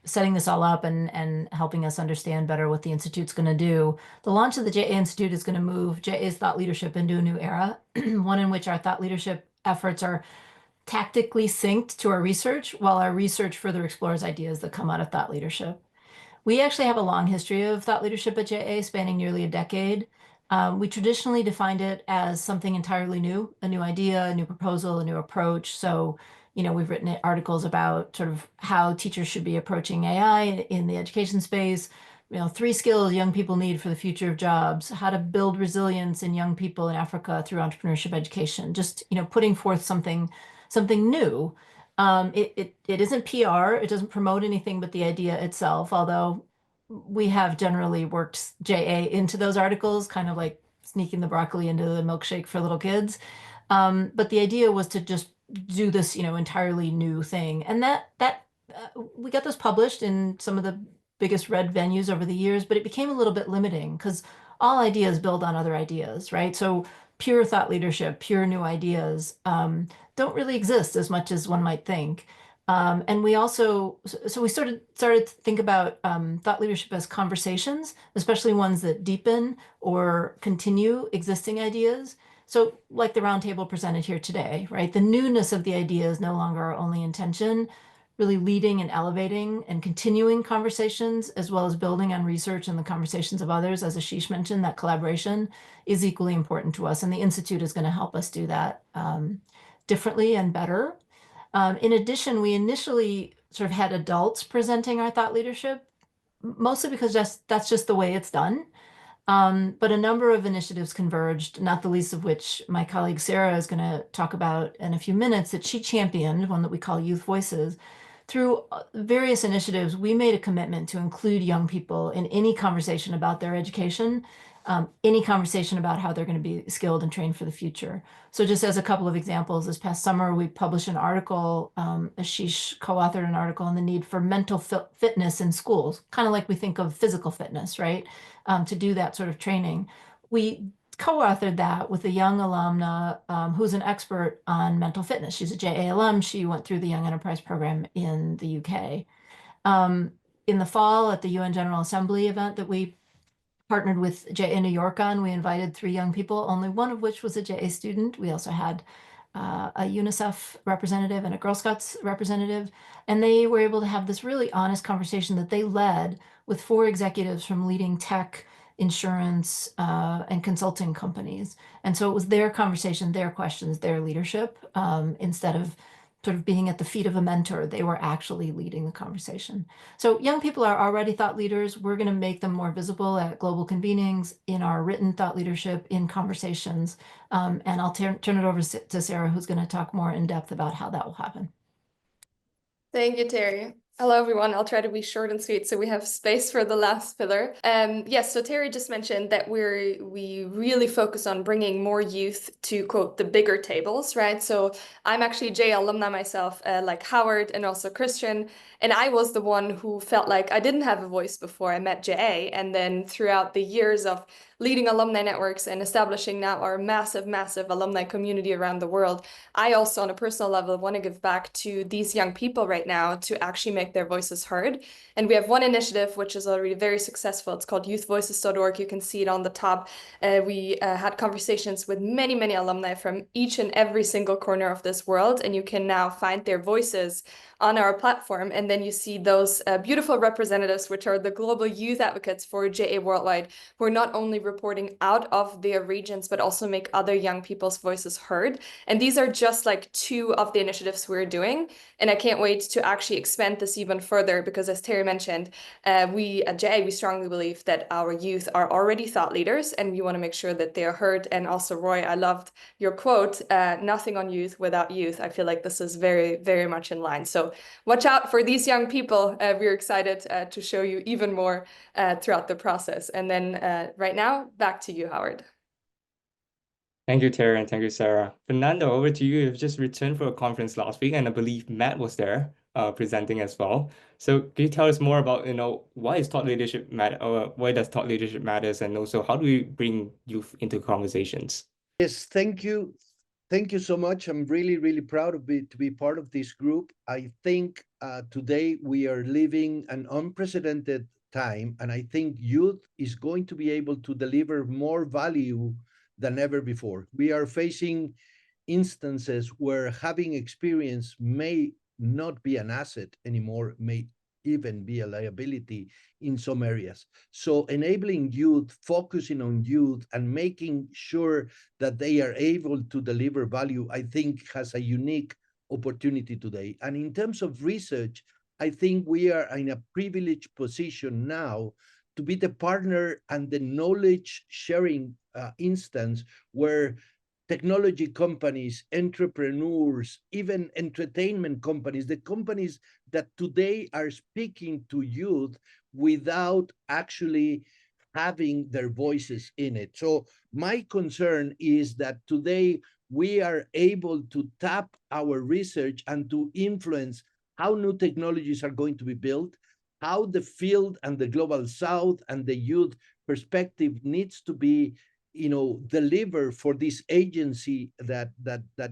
setting this all up and helping us understand better what the Institute's going to do. The launch of the JA Institute is going to move JA's thought leadership into a new era, one in which our thought leadership efforts are tactically synced to our research, while our research further explores ideas that come out of thought leadership. We actually have a long history of thought leadership at JA, spanning nearly a decade. We traditionally defined it as something entirely new, a new idea, a new proposal, a new approach. So, we've written articles about sort of how teachers should be approaching AI in the education space, 3 skills young people need for the future of jobs, how to build resilience in young people in Africa through entrepreneurship education, just, putting forth something new. It isn't PR, it doesn't promote anything but the idea itself, although we have generally worked JA into those articles, kind of like sneaking the broccoli into the milkshake for little kids. But the idea was to just do this, entirely new thing. And we got this published in some of the biggest read venues over the years, but it became a little bit limiting because all ideas build on other ideas, right? So pure thought leadership, pure new ideas don't really exist as much as one might think. And we also, so we started to think about thought leadership as conversations, especially ones that deepen or continue existing ideas. So like the roundtable presented here today, right? The newness of the idea is no longer our only intention. Really leading and elevating and continuing conversations, as well as building on research and the conversations of others, as Ashish mentioned, that collaboration is equally important to us. And the Institute is going to help us do that differently and better. In addition, we initially sort of had adults presenting our thought leadership, mostly because that's just the way it's done. But a number of initiatives converged, not the least of which my colleague Sarah is going to talk about in a few minutes, that she championed, one that we call Youth Voices. Through various initiatives, we made a commitment to include young people in any conversation about their education, any conversation about how they're going to be skilled and trained for the future. So just as a couple of examples, this past summer, we published an article, Ashish co-authored an article on the need for mental fitness in schools, kind of like we think of physical fitness, right? To do that sort of training. We co-authored that with a young alumna who's an expert on mental fitness. She's a JA alum. She went through the Young Enterprise Program in the UK. In the fall at the UN General Assembly event that we partnered with JA New York on, we invited 3 young people, only one of which was a JA student. We also had a UNICEF representative and a Girl Scouts representative, and they were able to have this really honest conversation that they led with 4 executives from leading tech, insurance, and consulting companies. And so it was their conversation, their questions, their leadership, instead of sort of being at the feet of a mentor. They were actually leading the conversation. So young people are already thought leaders. We're going to make them more visible at global convenings, in our written thought leadership, in conversations. And I'll turn it over to Sarah, who's going to talk more in depth about how that will happen. Thank you, Terry. Hello, everyone. I'll try to be short and sweet so we have space for the last pillar. Yes, so Terry just mentioned that we really focus on bringing more youth to, quote, the bigger tables, right? So I'm actually a JA alumni myself, like Howard and also Christian, and I was the one who felt like I didn't have a voice before I met JA. And then throughout the years of leading alumni networks and establishing now our massive, massive alumni community around the world, I also, on a personal level, want to give back to these young people right now to actually make their voices heard. And we have one initiative which is already very successful. It's called youthvoices.org. You can see it on the top. We had conversations with many, many alumni from each and every single corner of this world, and you can now find their voices on our platform. And then you see those beautiful representatives, which are the global youth advocates for JA Worldwide, who are not only reporting out of their regions, but also make other young people's voices heard. And these are just like 2 of the initiatives we're doing. And I can't wait to actually expand this even further, because as Terry mentioned, we at JA, we strongly believe that our youth are already thought leaders, and we want to make sure that they are heard. And also, Roy, I loved your quote, nothing on youth without youth. I feel like this is very, very much in line. So watch out for these young people. We're excited to show you even more throughout the process. And then right now, back to you, Howard. Thank you, Terry, and thank you, Sarah. Fernando, over to you. You've just returned for a conference last week, and I believe Matt was there presenting as well. So can you tell us more about, why is thought leadership matter, or why does thought leadership matters, and also how do we bring youth into conversations? Yes, thank you. Thank you so much. I'm really, really proud to be part of this group. I think today we are living an unprecedented time, and I think youth is going to be able to deliver more value than ever before. We are facing instances where having experience may not be an asset anymore, may even be a liability in some areas. So enabling youth, focusing on youth, and making sure that they are able to deliver value, I think has a unique opportunity today. And in terms of research, I think we are in a privileged position now to be the partner and the knowledge sharing instance where technology companies, entrepreneurs, even entertainment companies, the companies that today are speaking to youth without actually having their voices in it. So my concern is that today we are able to tap our research and to influence how new technologies are going to be built, how the field and the global south and the youth perspective needs to be deliver for this agency that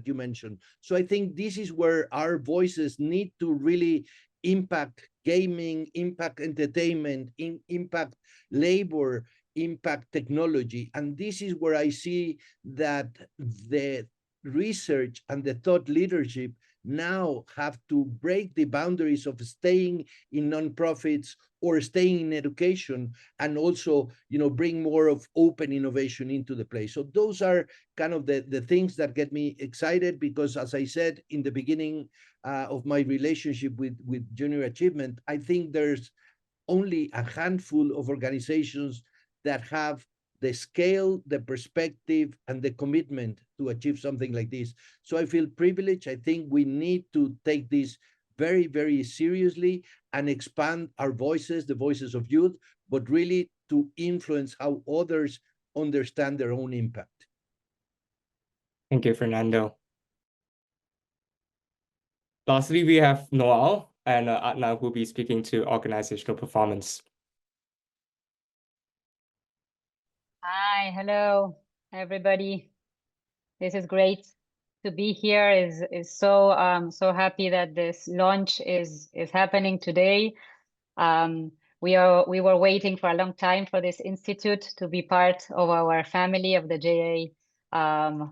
you mentioned. So I think this is where our voices need to really impact gaming, impact entertainment, impact labor, impact technology. And this is where I see that the research and the thought leadership now have to break the boundaries of staying in nonprofits or staying in education, and also bring more of open innovation into the place. So those are kind of the things that get me excited, because as I said in the beginning of my relationship with Junior Achievement, I think there's only a handful of organizations that have the scale, the perspective, and the commitment to achieve something like this. So I feel privileged. I think we need to take this very, very seriously and expand our voices, the voices of youth, but really to influence how others understand their own impact. Thank you, Fernando. Lastly, we have Noel and Adnan, who will be speaking to organizational performance. Hi, hello, everybody. This is great to be here. Is so so happy that this launch is happening today. We were waiting for a long time for this institute to be part of our family, of the JA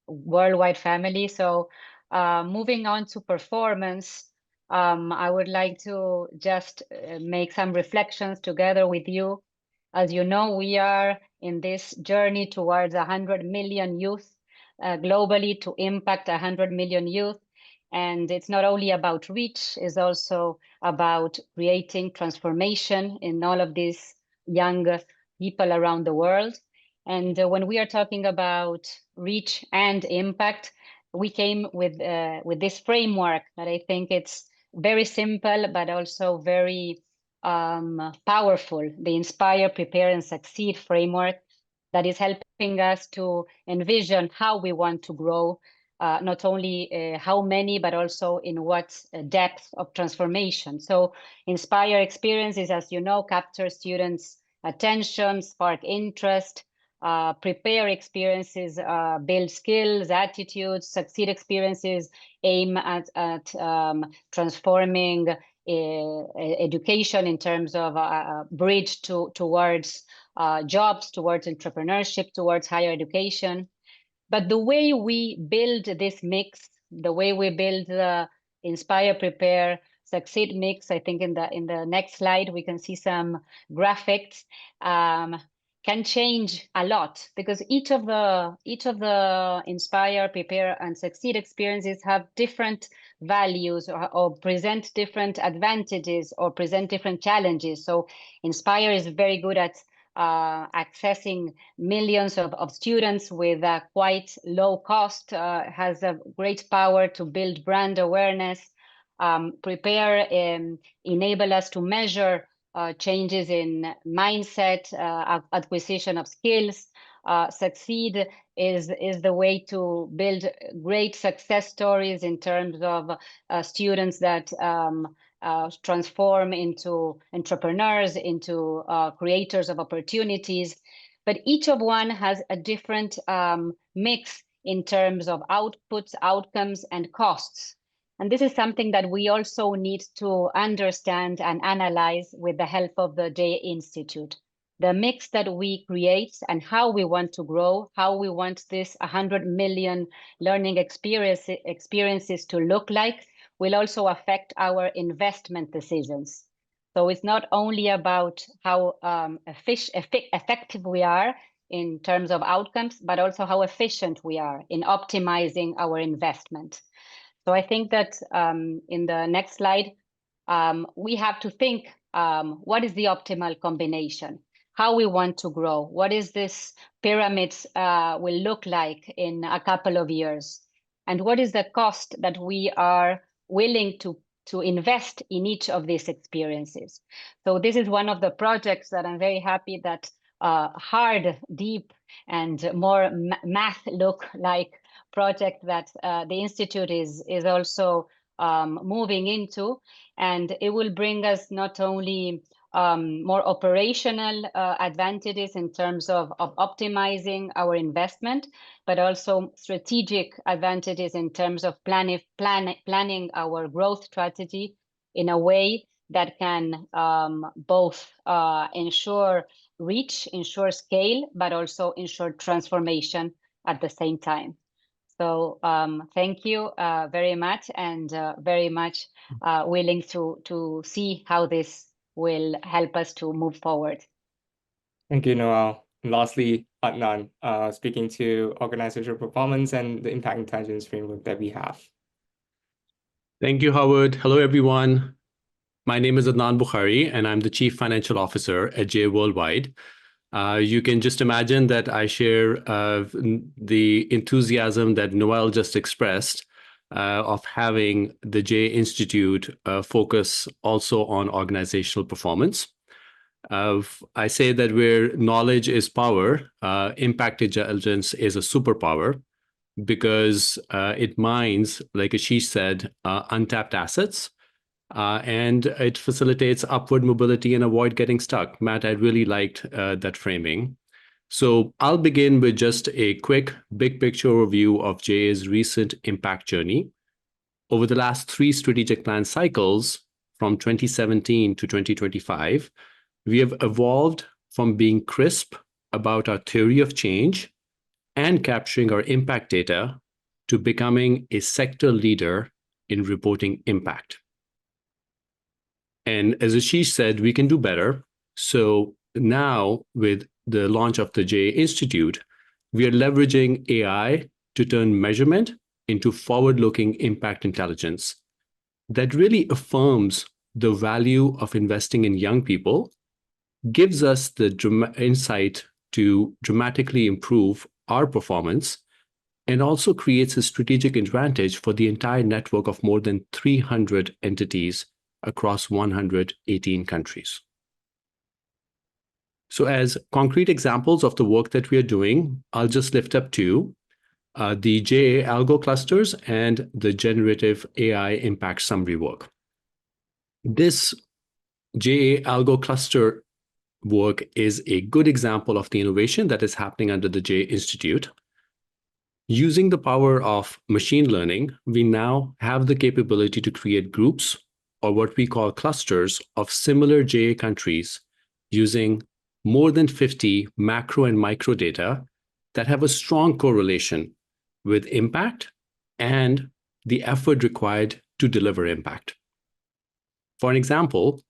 worldwide family. So moving on to performance, I would like to just make some reflections together with you. As you know, we are in this journey towards 100 million youth globally, to impact 100 million youth. And it's not only about reach, it's also about creating transformation in all of these young people around the world. And when we are talking about reach and impact, we came with this framework that I think it's very simple, but also very powerful, the Inspire, Prepare, and Succeed framework that is helping us to envision how we want to grow, not only how many, but also in what depth of transformation. So Inspire experiences, as you know, capture students' attention, spark interest, prepare experiences, build skills, attitudes, succeed experiences, aim at transforming education in terms of bridge towards jobs, towards entrepreneurship, towards higher education. But the way we build this mix, the way we build the Inspire, Prepare, Succeed mix, I think in the next slide we can see some graphics, can change a lot, because each of the Inspire, Prepare, and Succeed experiences have different values or present different advantages or present different challenges. So Inspire is very good at accessing millions of students with quite low cost, has a great power to build brand awareness. Prepare enable us to measure changes in mindset, acquisition of skills. Succeed is the way to build great success stories in terms of students that transform into entrepreneurs, into creators of opportunities. But each of one has a different mix in terms of outputs, outcomes, and costs. And this is something that we also need to understand and analyze with the help of the JA Institute. The mix that we create and how we want to grow, how we want this 100 million learning experiences to look like, will also affect our investment decisions. So it's not only about how effective we are in terms of outcomes, but also how efficient we are in optimizing our investment. So I think that in the next slide, we have to think, what is the optimal combination? How we want to grow? What is this pyramid will look like in a couple of years? And what is the cost that we are willing to invest in each of these experiences? So this is one of the projects that I'm very happy that hard, deep, and more math look like project that the Institute is also moving into. And it will bring us not only more operational advantages in terms of optimizing our investment, but also strategic advantages in terms of planning our growth strategy in a way that can both ensure reach, ensure scale, but also ensure transformation at the same time. So thank you very much, and very much willing to see how this will help us to move forward. Thank you, Noel. And lastly, Adnan, speaking to organizational performance and the impact intelligence framework that we have. Thank you, Howard. Hello, everyone. My name is Adnan Bukhari, and I'm the Chief Financial Officer at JA Worldwide. You can just imagine that I share the enthusiasm that Noel just expressed of having the JA Institute focus also on organizational performance. I say that where knowledge is power, impact intelligence is a superpower, because it mines, like Ashish said, untapped assets. And it facilitates upward mobility and avoid getting stuck. Matt, I really liked that framing. So I'll begin with just a quick big picture overview of JA's recent impact journey. Over the last 3 strategic plan cycles, from 2017 to 2025, we have evolved from being crisp about our theory of change and capturing our impact data to becoming a sector leader in reporting impact. And as Ashish said, we can do better. So now with the launch of the JA Institute, we are leveraging AI to turn measurement into forward-looking impact intelligence that really affirms the value of investing in young people, gives us the insight to dramatically improve our performance, and also creates a strategic advantage for the entire network of more than 300 entities across 118 countries. So as concrete examples of the work that we are doing, I'll just lift up 2, the JA Algo clusters and the generative AI impact summary work. This JA Algo cluster work is a good example of the innovation that is happening under the J Institute. Using the power of machine learning, we now have the capability to create groups, or what we call clusters, of similar JA countries using more than 50 macro and micro data that have a strong correlation with impact and the effort required to deliver impact. For an example,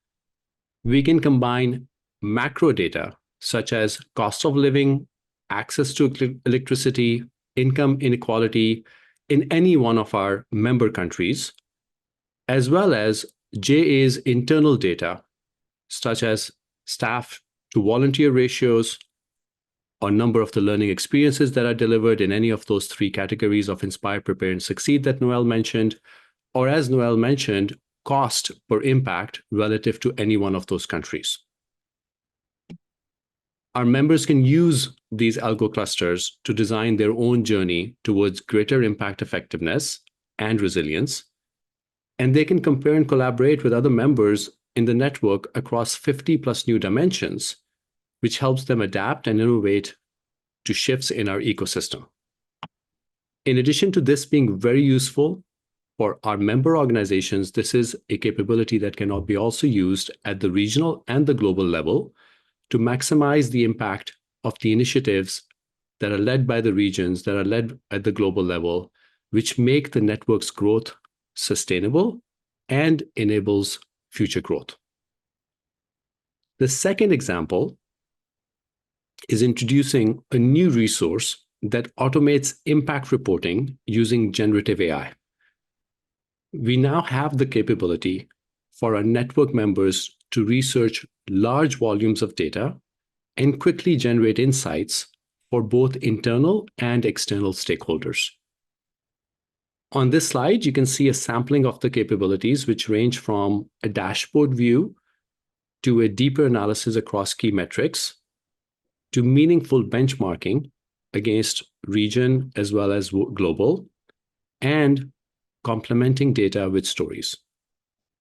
we can combine macro data such as cost of living, access to electricity, income inequality in any one of our member countries, as well as JA's internal data, such as staff to volunteer ratios, or number of the learning experiences that are delivered in any of those three categories of Inspire, Prepare, and Succeed that Noel mentioned, or as Noel mentioned, cost per impact relative to any one of those countries. Our members can use these algo clusters to design their own journey towards greater impact effectiveness and resilience, and they can compare and collaborate with other members in the network across 50 plus new dimensions, which helps them adapt and innovate to shifts in our ecosystem. In addition to this being very useful for our member organizations, this is a capability that can be also used at the regional and the global level to maximize the impact of the initiatives that are led by the regions, that are led at the global level, which make the network's growth sustainable and enables future growth. The second example is introducing a new resource that automates impact reporting using generative AI. We now have the capability for our network members to research large volumes of data and quickly generate insights for both internal and external stakeholders. On this slide, you can see a sampling of the capabilities, which range from a dashboard view to a deeper analysis across key metrics to meaningful benchmarking against region as well as global, and complementing data with stories.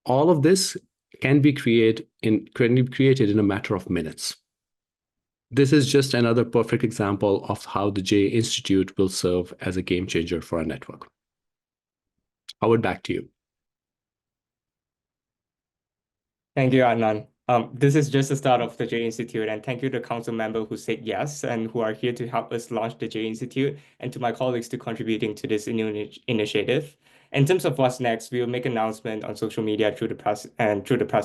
All of this can be created in a matter of minutes. This is just another perfect example of how the J Institute will serve as a game changer for our network. Howard, back to you. Thank you, Adnan. This is just the start of the J Institute, and thank you to council members who said yes and who are here to help us launch the J Institute, and to my colleagues to contributing to this new initiative. In terms of what's next, we will make an announcement on social media through the press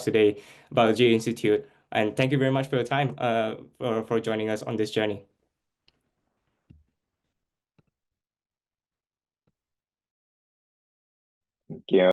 today about the J Institute. And thank you very much for your time for joining us on this journey. Thank you.